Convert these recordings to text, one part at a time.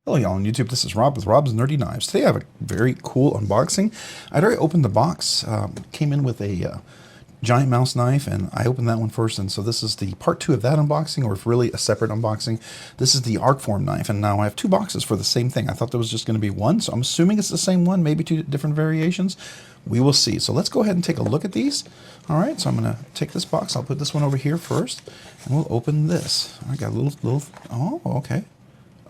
Hello y'all on YouTube, this is Rob with Rob's Nerdy Knives. Today I have a very cool unboxing. I'd already opened the box, came in with a giant mouse knife, and I opened that one first, and so this is the part 2 of that unboxing, or if really a separate unboxing. This is the Arcform knife, and now I have 2 boxes for the same thing. I thought there was just going to be one, so I'm assuming it's the same one, maybe 2 different variations. We will see. So let's go ahead and take a look at these. Alright, so I'm going to take this box, I'll put this one over here first, and we'll open this. I got a little, oh, okay.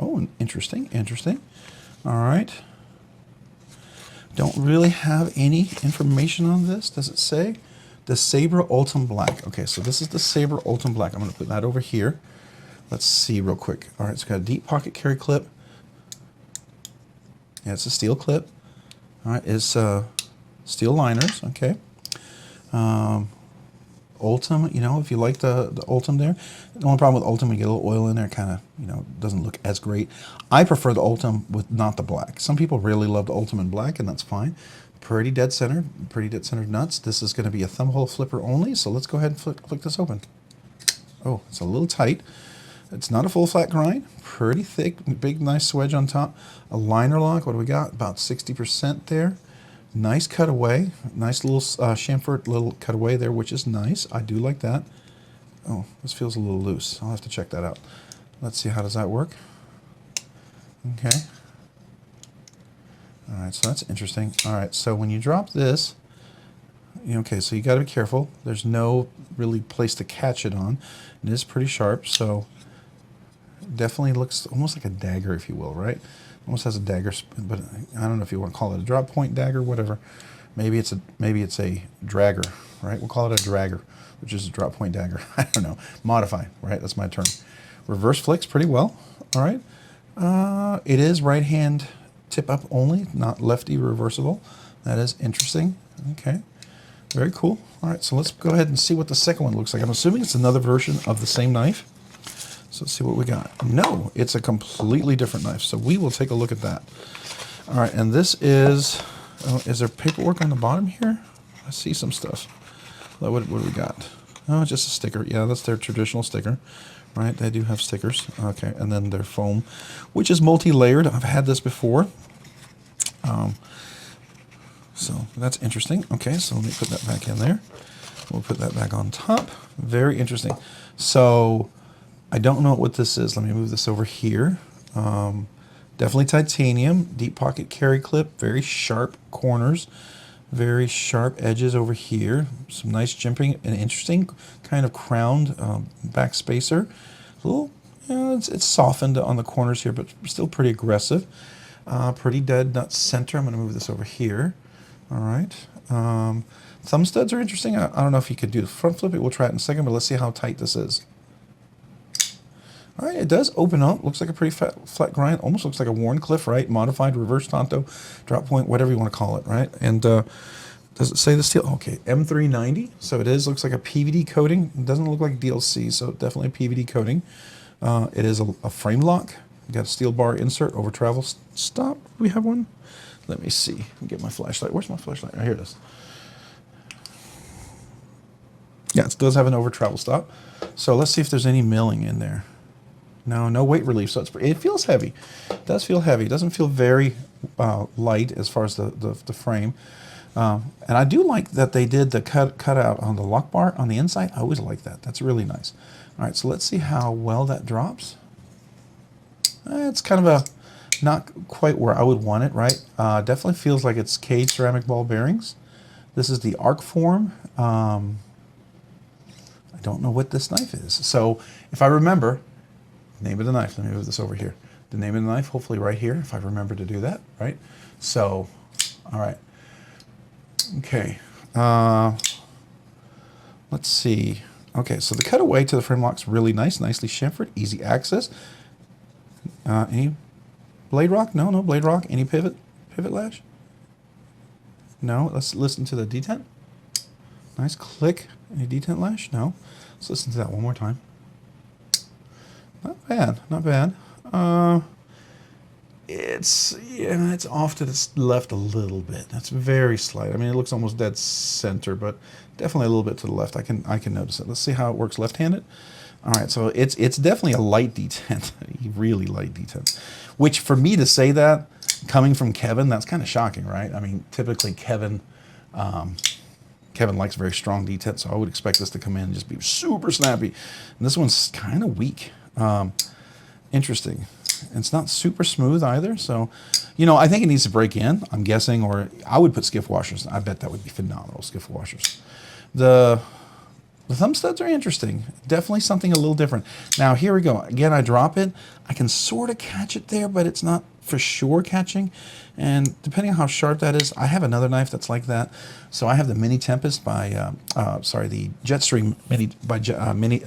Oh, interesting, interesting. All right. Don't really have any information on this. Does it say? The Sabre Ultim Black. Okay, so this is the Sabre Ultim Black. I'm going to put that over here. Let's see real quick. All right, it's got a deep pocket carry clip. Yeah, it's a steel clip. All right, it's steel liners. Okay. Ultim, you know, if you like the Ultim there. The only problem with Ultim, you get a little oil in there, kind of, you know, doesn't look as great. I prefer the Ultim with not the black. Some people really love the Ultim in black, and that's fine. Pretty dead centered nuts. This is going to be a thumb hole flipper only, so let's go ahead and flick this open. Oh, it's a little tight. It's not a full flat grind. Pretty thick, big, nice swedge on top. A liner lock, what do we got? About 60% there. Nice cutaway, nice little chamfered little cutaway there, which is nice. I do like that. Oh, this feels a little loose. I'll have to check that out. Let's see, how does that work? Okay. All right, so that's interesting. All right, so when you drop this, okay, so you got to be careful. There's no really place to catch it on. It is pretty sharp, so it definitely looks almost like a dagger, if you will, right? Almost has a dagger, but I don't know if you want to call it a drop point dagger, whatever. Maybe it's a dragger, right? We'll call it a dragger, which is a drop point dagger. I don't know. Modify, right? That's my term. Reverse flicks pretty well. All right. It is right hand tip up only, not lefty reversible. That is interesting. Okay. Very cool. All right. So let's go ahead and see what the second one looks like. I'm assuming it's another version of the same knife. So let's see what we got. No, it's a completely different knife. So we will take a look at that. All right, and this is there paperwork on the bottom here? I see some stuff. What do we got? Oh, just a sticker. Yeah, that's their traditional sticker, right? They do have stickers. Okay, and then their foam, which is multi-layered. I've had this before. So that's interesting. Okay, so let me put that back in there. We'll put that back on top. Very interesting. So I don't know what this is. Let me move this over here. Definitely titanium, deep pocket carry clip, very sharp corners, very sharp edges over here. Some nice jimping, an interesting kind of crowned back spacer. A little, you know, it's softened on the corners here, but still pretty aggressive. Pretty dead nut center. I'm going to move this over here. All right. Thumb studs are interesting. I don't know if you could do the front flip. We'll try it in a second, but let's see how tight this is. All right, it does open up. Looks like a pretty flat grind. Almost looks like a Warncliffe, right? Modified, reverse Tonto, drop point, whatever you want to call it, right? And does it say the steel? Okay, M390. So it is. Looks like a PVD coating. It doesn't look like DLC, so definitely a PVD coating. It is a frame lock. You got a steel bar insert over travel stop. Do we have one? Let me see. Let me get my flashlight. Where's my flashlight? Oh, here it is. Yeah, it does have an over travel stop. So let's see if there's any milling in there. No weight relief, so it feels heavy. It does feel heavy. It doesn't feel very light as far as the frame. And I do like that they did the cutout on the lock bar on the inside. I always like that. That's really nice. All right, so let's see how well that drops. It's kind of a not quite where I would want it, right? Definitely feels like it's cage ceramic ball bearings. This is the Arcform. I don't know what this knife is. So if I remember, name of the knife, let me move this over here. The name of the knife, hopefully right here, if I remember to do that, right? So, all right. Okay. Let's see. Okay, so the cutaway to the frame lock's really nice, nicely chamfered, easy access. Any blade rock? No blade rock. Any pivot lash? No. Let's listen to the detent. Nice click. Any detent lash? No. Let's listen to that one more time. Not bad, not bad. It's off to the left a little bit. That's very slight. I mean, it looks almost dead center, but definitely a little bit to the left. I can notice it. Let's see how it works left-handed. All right, so it's definitely a light detent, a really light detent. Which for me to say that, coming from Kevin, that's kind of shocking, right? I mean, typically Kevin likes very strong detent, so I would expect this to come in and just be super snappy. And this one's kind of weak. Interesting. It's not super smooth either, so, you know, I think it needs to break in, I'm guessing, or I would put Skiff washers. I bet that would be phenomenal, Skiff washers. The thumb studs are interesting. Definitely something a little different. Now, here we go. Again, I drop it. I can sort of catch it there, but it's not for sure catching. And depending on how sharp that is, I have another knife that's like that. So I have the Mini Tempest by, the Jetstream Mini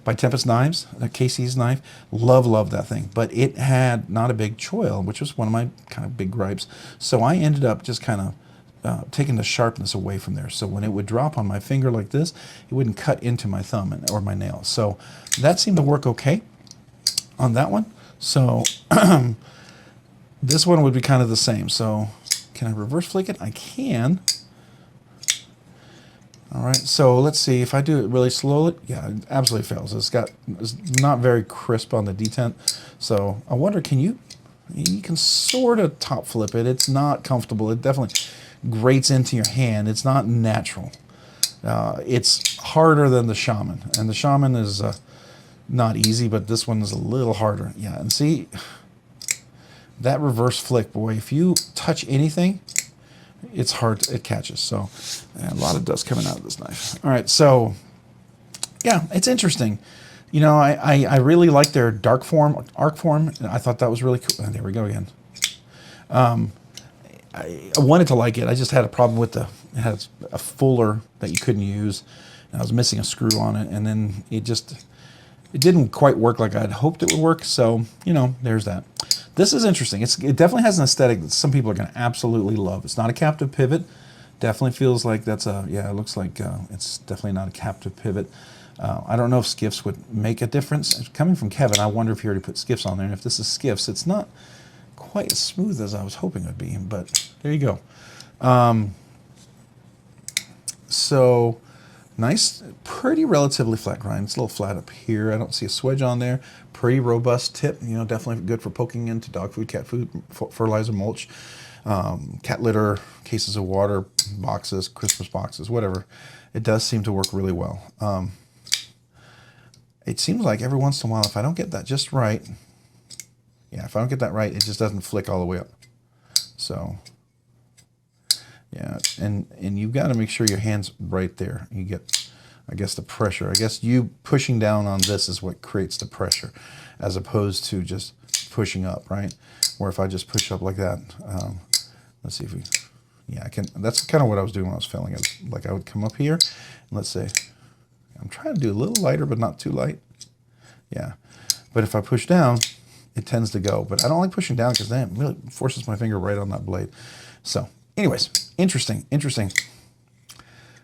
by Tempest Knives, KC's knife. Love that thing. But it had not a big choil, which was one of my kind of big gripes. So I ended up just kind of taking the sharpness away from there. So when it would drop on my finger like this, it wouldn't cut into my thumb or my nail. So that seemed to work okay on that one. So this one would be kind of the same. So can I reverse flick it? I can. All right, so let's see if I do it really slowly. Yeah, it absolutely fails. It's not very crisp on the detent. So I wonder, you can sort of top flip it. It's not comfortable. It definitely grates into your hand. It's not natural. It's harder than the Shaman, and the Shaman is not easy, but this one is a little harder. Yeah, and see that reverse flick, boy. If you touch anything, it's hard. It catches. So a lot of dust coming out of this knife. All right, so yeah, it's interesting. You know, I really like their Arcform. I thought that was really cool. There we go again. I wanted to like it. I just had a problem with it has a fuller that you couldn't use. And I was missing a screw on it, and then it didn't quite work like I'd hoped it would work. So, you know, there's that. This is interesting. It definitely has an aesthetic that some people are going to absolutely love. It's not a captive pivot. Definitely feels like that's it looks like it's definitely not a captive pivot. I don't know if Skiffs would make a difference. Coming from Kevin, I wonder if he already put Skiffs on there. And if this is Skiffs, it's not quite as smooth as I was hoping it would be, but there you go. So nice, pretty relatively flat grind. It's a little flat up here. I don't see a swedge on there. Pretty robust tip, you know, definitely good for poking into dog food, cat food, fertilizer, mulch, cat litter, cases of water, boxes, Christmas boxes, whatever. It does seem to work really well. It seems like every once in a while, if I don't get that just right, yeah, if I don't get that right, it just doesn't flick all the way up. So, yeah, and you've got to make sure your hand's right there. You get, I guess, the pressure. I guess you pushing down on this is what creates the pressure, as opposed to just pushing up, right? Or if I just push up like that, let's see if we, yeah, I can. That's kind of what I was doing when I was filling it. Like I would come up here, and let's say, I'm trying to do a little lighter, but not too light. Yeah, but if I push down, it tends to go. But I don't like pushing down because then it really forces my finger right on that blade. So anyways, interesting.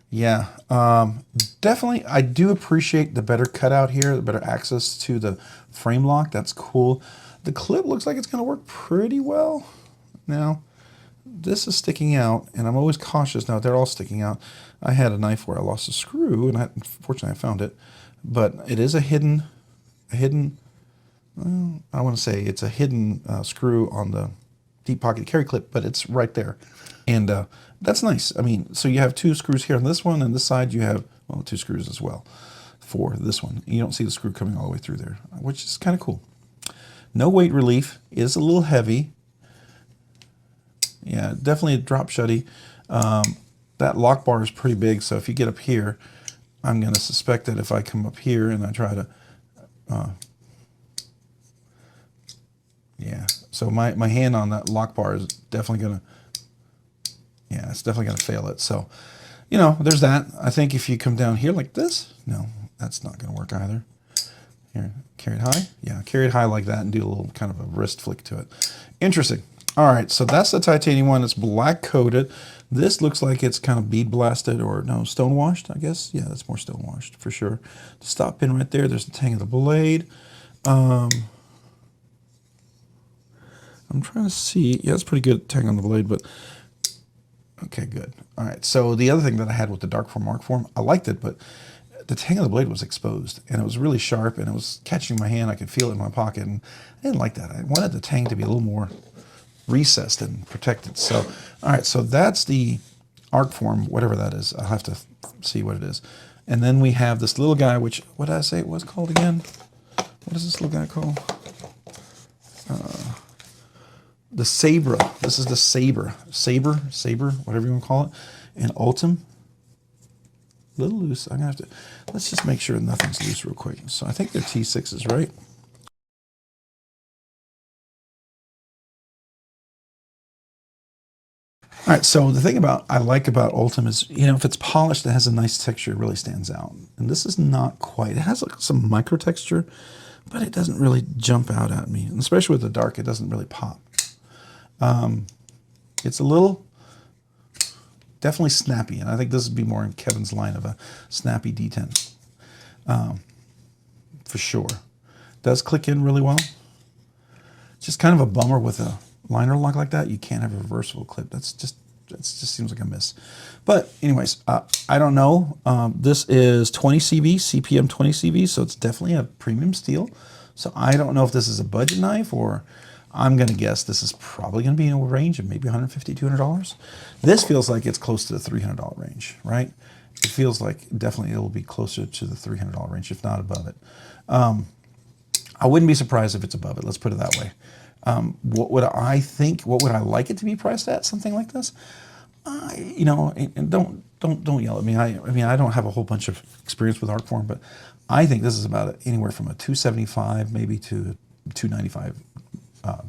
Yeah, definitely I do appreciate the better cutout here, the better access to the frame lock. That's cool. The clip looks like it's going to work pretty well. Now, this is sticking out, and I'm always cautious. Now, they're all sticking out. I had a knife where I lost a screw, and fortunately I found it. But it is a hidden, well, I want to say it's a hidden screw on the deep pocket carry clip, but it's right there. And that's nice. I mean, so you have two screws here on this one, and this side you have, well, two screws as well for this one. You don't see the screw coming all the way through there, which is kind of cool. No weight relief. Is a little heavy. Yeah, definitely a drop shutty. That lock bar is pretty big, so if you get up here, I'm going to suspect that if I come up here and I try to, yeah, so my hand on that lock bar is definitely going to, yeah, it's definitely going to fail it. So, you know, there's that. I think if you come down here like this, no, that's not going to work either. Here, carry it high. Yeah, carry it high like that and do a little kind of a wrist flick to it. Interesting. All right, so that's the titanium one. It's black coated. This looks like it's kind of bead blasted or no, stone washed, I guess. Yeah, that's more stone washed for sure. The stop pin right there. There's the tang of the blade. I'm trying to see. Yeah, it's pretty good tang on the blade, but okay, good. All right, so the other thing that I had with the Arcform, I liked it, but the tang of the blade was exposed, and it was really sharp, and it was catching my hand. I could feel it in my pocket, and I didn't like that. I wanted the tang to be a little more recessed and protected. So, all right, so that's the Arcform, whatever that is. I'll have to see what it is. And then we have this little guy, which, what did I say it was called again? What is this little guy called? The Sabre. This is the Sabre. Sabre, whatever you want to call it. And Ultim. A little loose. I'm going to have to, let's just make sure nothing's loose real quick. So I think they're T6s, right? All right, so the thing I like about Ultim is, you know, if it's polished, it has a nice texture, it really stands out. And this is not quite. It has like some micro texture, but it doesn't really jump out at me. And especially with the dark, it doesn't really pop. It's a little, definitely snappy, and I think this would be more in Kevin's line of a snappy D10, for sure. Does click in really well. Just kind of a bummer with a liner lock like that. You can't have a reversible clip. That just seems like a miss. But anyways, I don't know. This is 20 CV, CPM 20 CV, so it's definitely a premium steel. So I don't know if this is a budget knife, or I'm going to guess this is probably going to be in a range of maybe $150, $200. This feels like it's close to the $300 range, right? It feels like definitely it'll be closer to the $300 range, if not above it. I wouldn't be surprised if it's above it. Let's put it that way. What would I think? What would I like it to be priced at? Something like this, you know. And don't yell at me. I mean, I don't have a whole bunch of experience with Arcform, but I think this is about anywhere from a $275 maybe to $295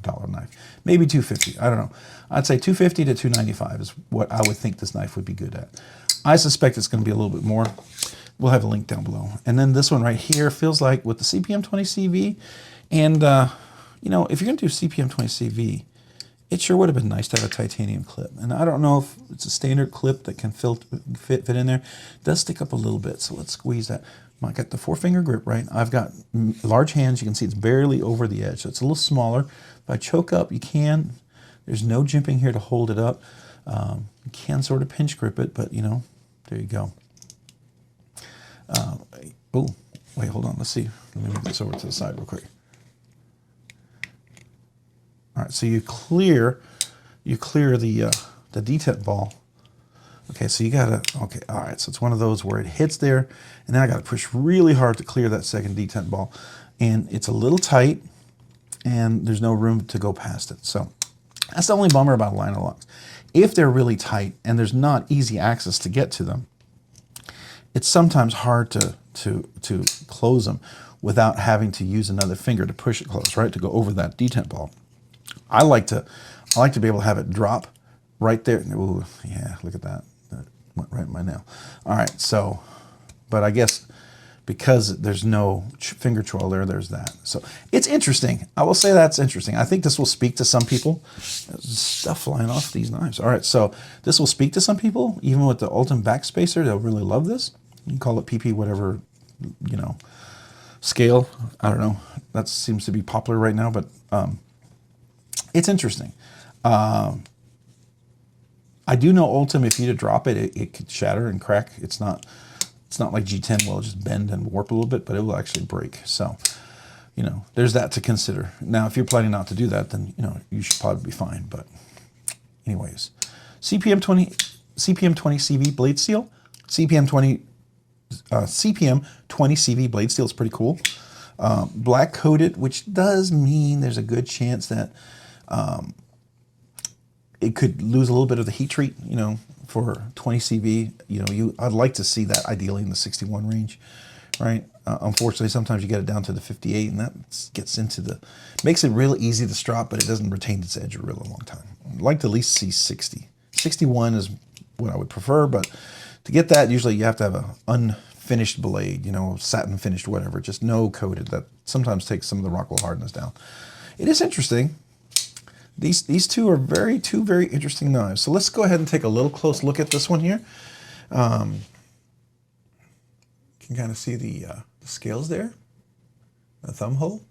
dollar knife, maybe $250. I don't know. I'd say $250 to $295 is what I would think this knife would be good at. I suspect it's going to be a little bit more. We'll have a link down below. And then this one right here feels like with the CPM 20 CV, and you know, if you're going to do CPM 20 CV, it sure would have been nice to have a titanium clip. And I don't know if it's a standard clip that can fit in there. It does stick up a little bit, so let's squeeze that. I got the 4-finger grip, right? I've got large hands. You can see it's barely over the edge, so it's a little smaller. If I choke up, you can. There's no jimping here to hold it up. You can sort of pinch grip it, but you know, there you go. Oh, wait, hold on. Let's see. Let me move this over to the side real quick. All right, so you clear the detent ball. Okay, so you gotta, okay, all right, so it's one of those where it hits there, and then I gotta push really hard to clear that second detent ball. And it's a little tight, and there's no room to go past it. So that's the only bummer about liner locks. If they're really tight and there's not easy access to get to them, it's sometimes hard to close them without having to use another finger to push it close, right? To go over that detent ball. I like to be able to have it drop right there. Ooh, yeah, look at that. That went right in my nail. All right, so, but I guess because there's no finger choil there, there's that. So it's interesting. I will say that's interesting. I think this will speak to some people. There's stuff flying off these knives. All right, so this will speak to some people, even with the Ultim backspacer. They'll really love this. You can call it PP, whatever, you know, scale. I don't know. That seems to be popular right now, but it's interesting. I do know Ultim, if you to drop it, it could shatter and crack. It's not like G10 will just bend and warp a little bit, but it will actually break. So, you know, there's that to consider. Now, if you're planning not to do that, then, you know, you should probably be fine. But anyways, CPM 20 CV blade steel, CPM 20 CV blade steel is pretty cool. Black coated, which does mean there's a good chance that it could lose a little bit of the heat treat, you know, for 20 CV. You know, I'd like to see that ideally in the 61 range, right? Unfortunately, sometimes you get it down to the 58, and that gets into makes it real easy to strop, but it doesn't retain its edge a really long time. I'd like to at least see 60. 61 is what I would prefer, but to get that, usually you have to have an unfinished blade, you know, satin finished, whatever, just no coated. That sometimes takes some of the Rockwell hardness down. It is interesting. These two are two very interesting knives. So let's go ahead and take a little close look at this one here. You can kind of see the scales there, the thumb hole.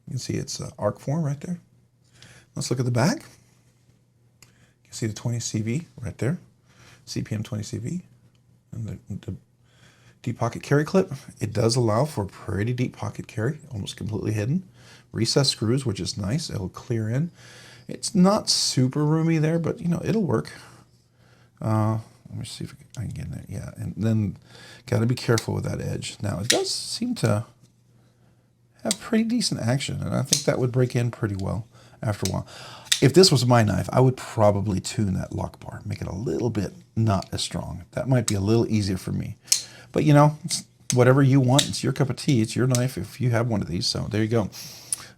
You can see it's Arcform right there. Let's look at the back. You can see the 20 CV right there, CPM 20 CV, and the Deep pocket carry clip. It does allow for pretty deep pocket carry, almost completely hidden. Recessed screws, which is nice. It'll clear in. It's not super roomy there, but you know, it'll work. Let me see if I can get in there. Yeah, and then got to be careful with that edge. Now, it does seem to have pretty decent action, and I think that would break in pretty well after a while. If this was my knife, I would probably tune that lock bar, make it a little bit not as strong. That might be a little easier for me. But you know, it's whatever you want. It's your cup of tea. It's your knife if you have one of these. So there you go.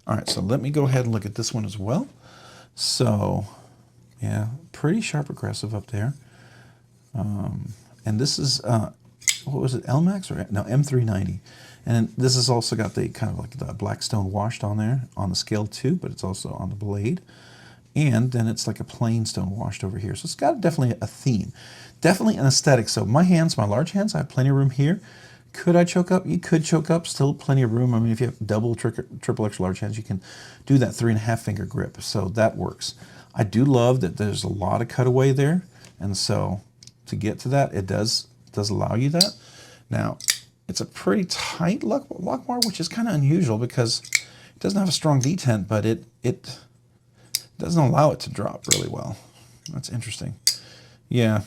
All right, so let me go ahead and look at this one as well. So yeah, pretty sharp aggressive up there. And this is, what was it, LMAX or no, M390. And this has also got the kind of like the black stone washed on there on the scale too, but it's also on the blade. And then it's like a plain stone washed over here. So it's got definitely a theme, definitely an aesthetic. So my hands, my large hands, I have plenty of room here. Could I choke up? You could choke up, still plenty of room. I mean, if you have double, triple extra large hands, you can do that 3.5 finger grip. So that works. I do love that there's a lot of cutaway there. And so to get to that, it does allow you that. Now, it's a pretty tight lock bar, which is kind of unusual because it doesn't have a strong detent, but it doesn't allow it to drop really well. That's interesting. Yeah.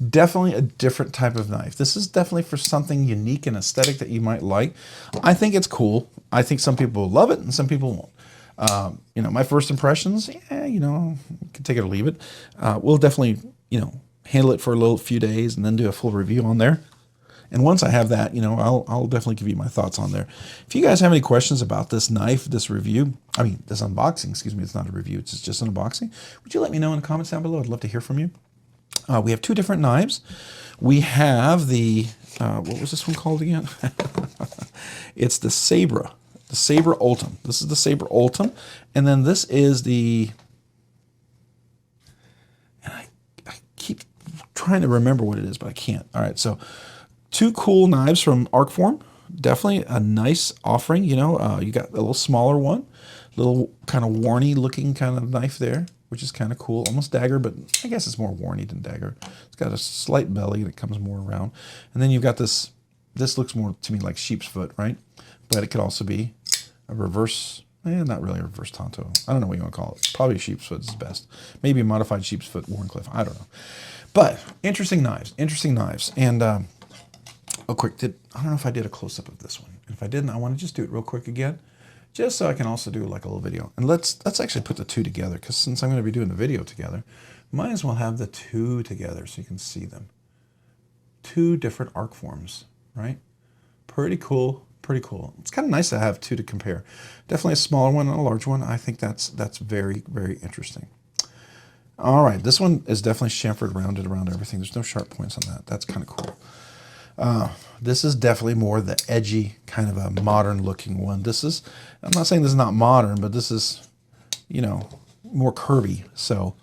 Definitely a different type of knife. This is definitely for something unique and aesthetic that you might like. I think it's cool. I think some people will love it and some people won't. You know, my first impressions, yeah, you know, you can take it or leave it. We'll definitely, you know, handle it for a few days and then do a full review on there. And once I have that, you know, I'll definitely give you my thoughts on there. If you guys have any questions about this knife, this review, I mean, this unboxing, excuse me, it's not a review, it's just an unboxing. Would you let me know in the comments down below? I'd love to hear from you. We have two different knives. We have the, what was this one called again? It's the Sabre Ultim. This is the Sabre Ultim. And then this is the, and I keep trying to remember what it is, but I can't. All right, so two cool knives from Arcform. Definitely a nice offering. You know, you got a little smaller one, little kind of warny looking kind of knife there, which is kind of cool. Almost dagger, but I guess it's more warny than dagger. It's got a slight belly that comes more around. And then you've got this looks more to me like sheep's foot, right? But it could also be a reverse, not really a reverse Tonto. I don't know what you want to call it. Probably sheep's foot is best. Maybe a modified sheep's foot Warncliffe. I don't know. But interesting knives, And oh, quick, I don't know if I did a close-up of this one. If I didn't, I want to just do it real quick again, just so I can also do like a little video. And let's actually put the two together, because since I'm going to be doing the video together, might as well have the two together so you can see them. Two different Arcforms, right? Pretty cool, pretty cool. It's kind of nice to have two to compare. Definitely a smaller one and a large one. I think that's very, very interesting. All right, this one is definitely chamfered, rounded around everything. There's no sharp points on that. That's kind of cool. This is definitely more the edgy, kind of a modern looking one. This is, I'm not saying this is not modern, but this is, you know, more curvy. So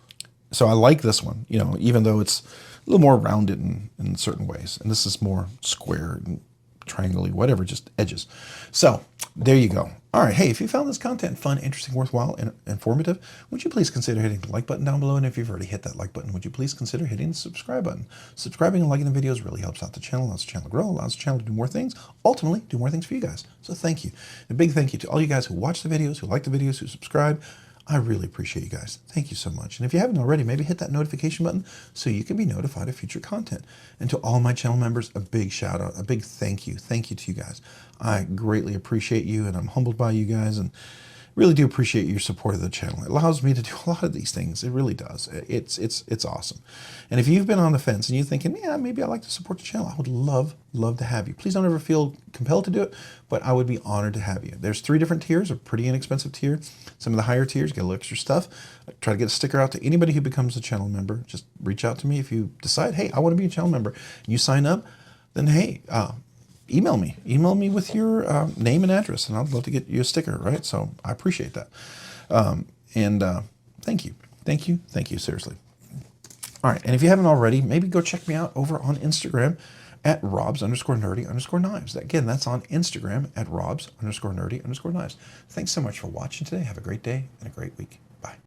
I like this one, you know, even though it's a little more rounded in certain ways. And this is more square and triangle-y, whatever, just edges. So there you go. All right, hey, if you found this content fun, interesting, worthwhile, and informative, would you please consider hitting the like button down below? And if you've already hit that like button, would you please consider hitting the subscribe button? Subscribing and liking the videos really helps out the channel, allows the channel to grow, allows the channel to do more things, ultimately do more things for you guys. So thank you. A big thank you to all you guys who watch the videos, who like the videos, who subscribe. I really appreciate you guys. Thank you so much. And if you haven't already, maybe hit that notification button so you can be notified of future content. And to all my channel members, a big shout out, a big thank you. Thank you to you guys. I greatly appreciate you, and I'm humbled by you guys, and really do appreciate your support of the channel. It allows me to do a lot of these things. It really does. It's awesome. And if you've been on the fence and you're thinking, yeah, maybe I'd like to support the channel, I would love to have you. Please don't ever feel compelled to do it, but I would be honored to have you. There's 3 different tiers, a pretty inexpensive tier. Some of the higher tiers get a little extra stuff. I try to get a sticker out to anybody who becomes a channel member. Just reach out to me if you decide, hey, I want to be a channel member. And you sign up, then hey, email me. Email me with your name and address, and I'd love to get you a sticker, right? So I appreciate that. Thank you. Thank you. Thank you, seriously. All right, and if you haven't already, maybe go check me out over on Instagram at robs_nerdy_knives. Again, that's on Instagram at robs_nerdy_knives. Thanks so much for watching today. Have a great day and a great week.